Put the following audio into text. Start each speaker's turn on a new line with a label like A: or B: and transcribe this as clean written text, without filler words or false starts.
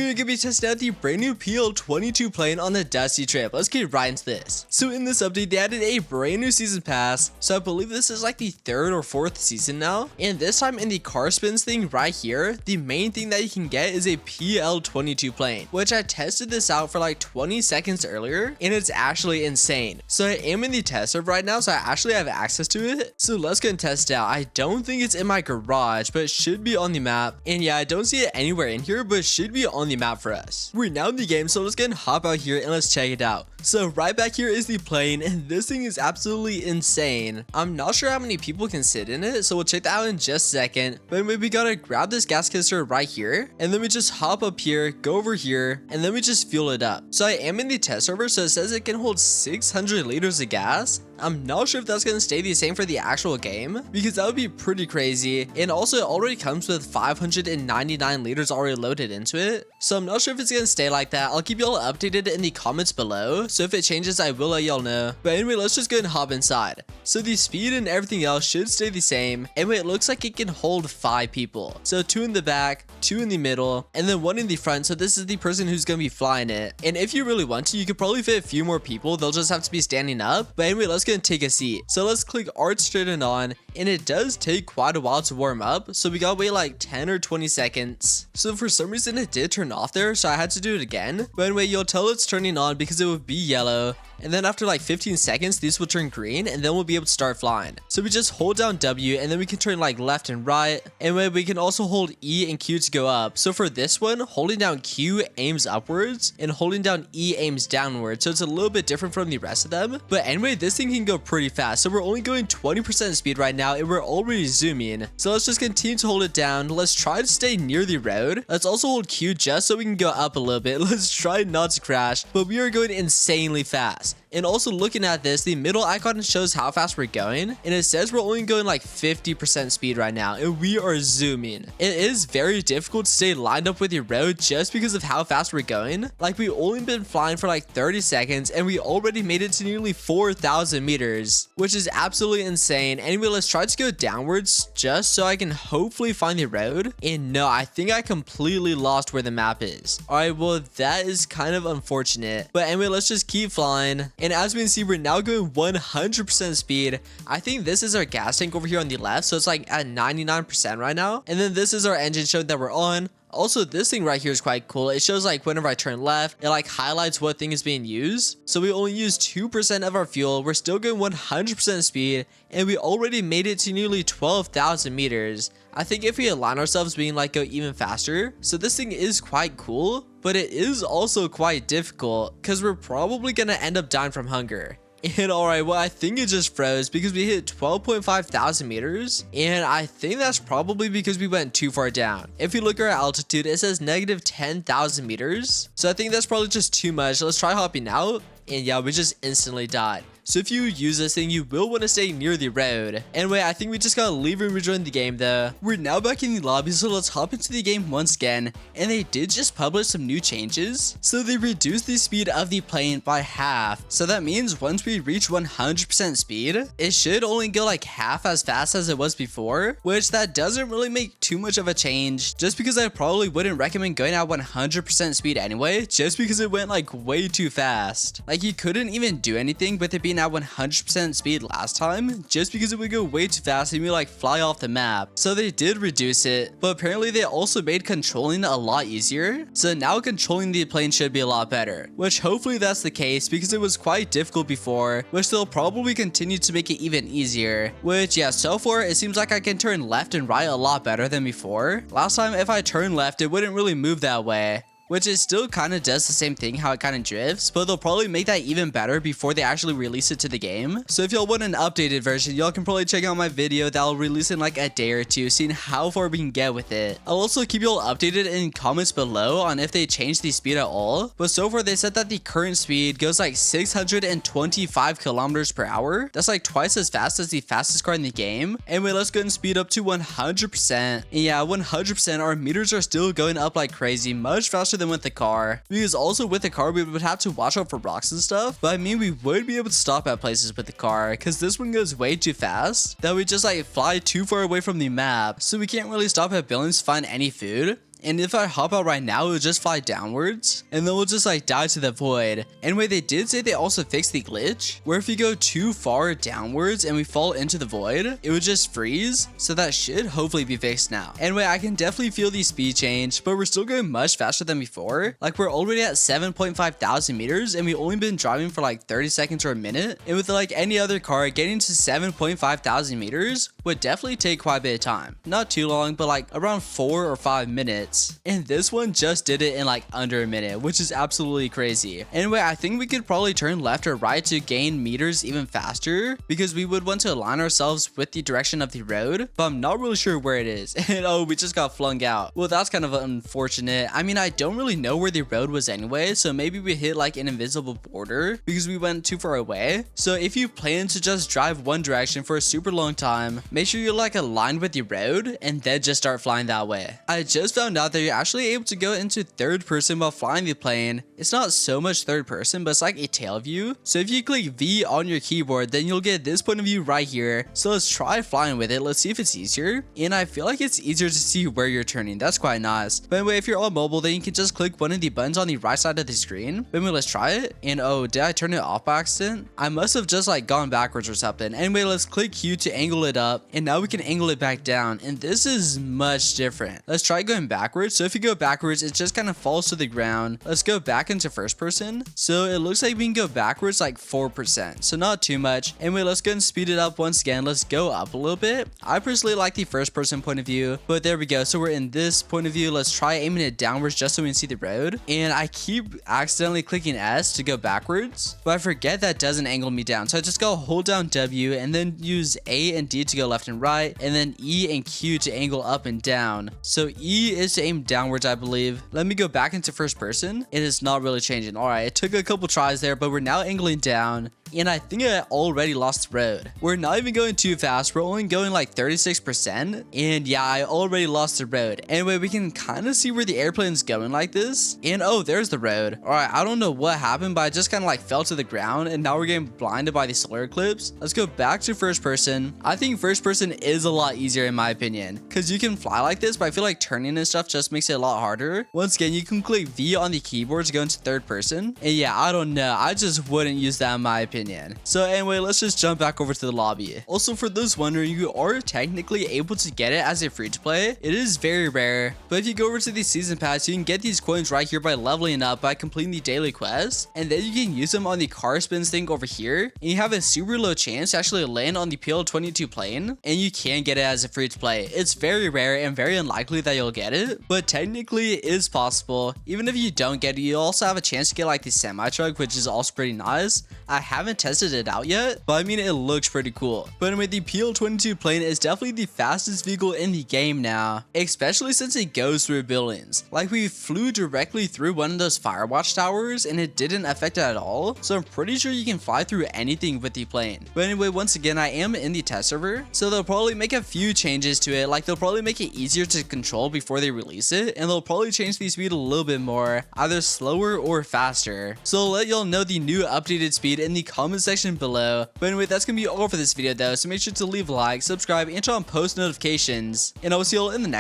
A: we're gonna be testing out the brand new PL-22 plane on the Dusty trip. Let's get right into this. So in this update, they added a brand new season pass. So I believe this is like the 3rd or 4th season now. And this time in the car spins thing right here, the main thing that you can get is a PL-22 plane, which I tested this out for like 20 seconds earlier, and it's actually insane. So I am in the test server right now, so I actually have access to it. So let's go and test it out. I don't think it's in my garage, but it should be on the map. And yeah, I don't see it anywhere in here, but it should be on the map for us. We're now in the game, so let's go and hop out here and let's check it out. So right back here is the plane, and this thing is absolutely insane. I'm not sure how many people can sit in it, so we'll check that out in just a second. But anyway, we gotta grab this gas canister right here, and then we just hop up here, go over here, and then we just fuel it up. So I am in the test server, so it says it can hold 600 liters of gas. I'm not sure if that's going to stay the same for the actual game, because that would be pretty crazy. And also it already comes with 599 liters already loaded into it, so I'm not sure if it's going to stay like that. I'll keep y'all updated in the comments below, so if it changes I will let y'all know. But anyway, let's just go and hop inside. So the speed and everything else should stay the same. Anyway, it looks like it can hold 5 people, so 2 in the back, 2 in the middle, and then 1 in the front. So this is the person who's going to be flying it. And if you really want to, you could probably fit a few more people. They'll just have to be standing up. But anyway, let's go and take a seat. So let's click art straight and on, and it does take quite a while to warm up, so we gotta wait like 10 or 20 seconds. So for some reason it did turn off there, so I had to do it again. But anyway, you'll tell it's turning on because it would be yellow, and then after like 15 seconds these will turn green, and then we'll be able to start flying. So we just hold down W, and then we can turn like left and right. Anyway, we can also hold E and Q to go up. So for this one, holding down Q aims upwards, and holding down E aims downwards, so it's a little bit different from the rest of them. But anyway, this thing can go pretty fast. So we're only going 20% speed right now, and we're already zooming. So let's just continue to hold it down. Let's try to stay near the road. Let's also hold Q just so we can go up a little bit. Let's try not to crash, but we are going insanely fast. And also looking at this, the middle icon shows how fast we're going, and it says we're only going like 50% speed right now, and we are zooming. It is very difficult to stay lined up with your road just because of how fast we're going. Like, we only been flying for like 30 seconds, and we already made it to nearly 4,000 meters, which is absolutely insane. Anyway, let's try to go downwards just so I can hopefully find the road. And no, I think I completely lost where the map is. All right, well, that is kind of unfortunate. But anyway, let's just keep flying. And as we can see, we're now going 100% speed. I think this is our gas tank over here on the left, so it's like at 99% right now. And then this is our engine showing that we're on. Also, this thing right here is quite cool. It shows like whenever I turn left, it like highlights what thing is being used. So we only use 2% of our fuel. We're still going 100% speed, and we already made it to nearly 12,000 meters. I think if we align ourselves, we can like go even faster. So this thing is quite cool, but it is also quite difficult because we're probably gonna end up dying from hunger. And alright, well, I think it just froze because we hit 12.5 thousand meters, and I think that's probably because we went too far down. If you look at our altitude, it says negative 10,000 meters, so I think that's probably just too much. Let's try hopping out, and yeah, we just instantly died. So if you use this thing, you will want to stay near the road. Anyway, I think we just gotta leave and rejoin the game though. We're now back in the lobby, so let's hop into the game once again. And they did just publish some new changes. So they reduced the speed of the plane by half. So that means once we reach 100% speed, it should only go like half as fast as it was before, which that doesn't really make too much of a change, just because I probably wouldn't recommend going at 100% speed anyway, just because it went like way too fast. Like, you couldn't even do anything with it being at 100% speed last time, just because it would go way too fast and we like fly off the map. So they did reduce it, but apparently they also made controlling a lot easier. So now controlling the plane should be a lot better, which hopefully that's the case, because it was quite difficult before, which they'll probably continue to make it even easier. Which, yeah, so far it seems like I can turn left and right a lot better than before. Last time if I turned left, it wouldn't really move that way, which it still kind of does the same thing, how it kind of drifts, but they'll probably make that even better before they actually release it to the game. So if y'all want an updated version, y'all can probably check out my video that I'll release in like a day or two, seeing how far we can get with it. I'll also keep y'all updated in comments below on if they change the speed at all, but so far they said that the current speed goes like 625 kilometers per hour. That's like twice as fast as the fastest car in the game. Anyway, let's go and speed up to 100%. And yeah, 100%, our meters are still going up like crazy, much faster than with the car, because also with the car we would have to watch out for rocks and stuff, but I mean we would be able to stop at places with the car, because this one goes way too fast that we just like fly too far away from the map, so we can't really stop at buildings to find any food. And if I hop out right now, it would just fly downwards and then we'll just like die to the void. Anyway, they did say they also fixed the glitch where if you go too far downwards and we fall into the void, it would just freeze. So that should hopefully be fixed now. Anyway, I can definitely feel the speed change, but we're still going much faster than before. Like we're already at 7.5 thousand meters and we've only been driving for like 30 seconds or a minute. And with like any other car, getting to 7.5 thousand meters would definitely take quite a bit of time. Not too long, but like around 4 or 5 minutes. And this one just did it in like under a minute, which is absolutely crazy. Anyway, I think we could probably turn left or right to gain meters even faster because we would want to align ourselves with the direction of the road, but I'm not really sure where it is. And oh, we just got flung out. Well, that's kind of unfortunate. I mean, I don't really know where the road was anyway, so maybe we hit like an invisible border because we went too far away. So if you plan to just drive one direction for a super long time, make sure you're like aligned with the road and then just start flying that way. I just found out that you're actually able to go into third person while flying the plane. It's not so much third person, but it's like a tail view. So if you click V on your keyboard, then you'll get this point of view right here. So let's try flying with it. Let's see if it's easier. And I feel like it's easier to see where you're turning. That's quite nice. But anyway, if you're on mobile, then you can just click one of the buttons on the right side of the screen. But anyway, let's try it. And oh, did I turn it off by accident? I must have just like gone backwards or something. Anyway, let's click Q to angle it up. And now we can angle it back down. And this is much different. Let's try going backwards. So if you go backwards, it just kind of falls to the ground. Let's go back into first person. So it looks like we can go backwards like 4%. So not too much. Anyway, let's go and speed it up once again. Let's go up a little bit. I personally like the first person point of view, but there we go. So we're in this point of view. Let's try aiming it downwards just so we can see the road. And I keep accidentally clicking S to go backwards, but I forget that doesn't angle me down. So I just go hold down W and then use A and D to go left and right, and then E and Q to angle up and down. So E is to aim downwards, I believe. Let me go back into first person. It is not really changing. All right, it took a couple tries there, but we're now angling down. And I think I already lost the road. We're not even going too fast. We're only going like 36%. And yeah, I already lost the road. Anyway, we can kind of see where the airplane's going like this. And oh, there's the road. All right, I don't know what happened, but I just kind of like fell to the ground. And now we're getting blinded by the solar eclipse. Let's go back to first person. I think first person is a lot easier in my opinion, because you can fly like this, but I feel like turning and stuff just makes it a lot harder. Once again, you can click V on the keyboard to go into third person. And yeah, I don't know. I just wouldn't use that in my opinion. So anyway, let's just jump back over to the lobby. Also, for those wondering, you are technically able to get it as a free to play. It is very rare, but if you go over to the season pass, you can get these coins right here by leveling up by completing the daily quest, and then you can use them on the car spins thing over here, and you have a super low chance to actually land on the PL-22 plane, and you can get it as a free to play. It's very rare and very unlikely that you'll get it, but technically it is possible. Even if you don't get it, you also have a chance to get like the semi truck, which is also pretty nice. I haven't tested it out yet, but I mean, it looks pretty cool. But anyway, the PL-22 plane is definitely the fastest vehicle in the game now, especially since it goes through buildings. Like, we flew directly through one of those fire watch towers and it didn't affect it at all, so I'm pretty sure you can fly through anything with the plane. But anyway, once again, I am in the test server, so they'll probably make a few changes to it. Like, they'll probably make it easier to control before they release it, and they'll probably change the speed a little bit more, either slower or faster. So I'll let y'all know the new updated speed in the comment section below. But anyway, that's gonna be all for this video though, so make sure to leave a like, subscribe, and turn on post notifications, and I will see y'all in the next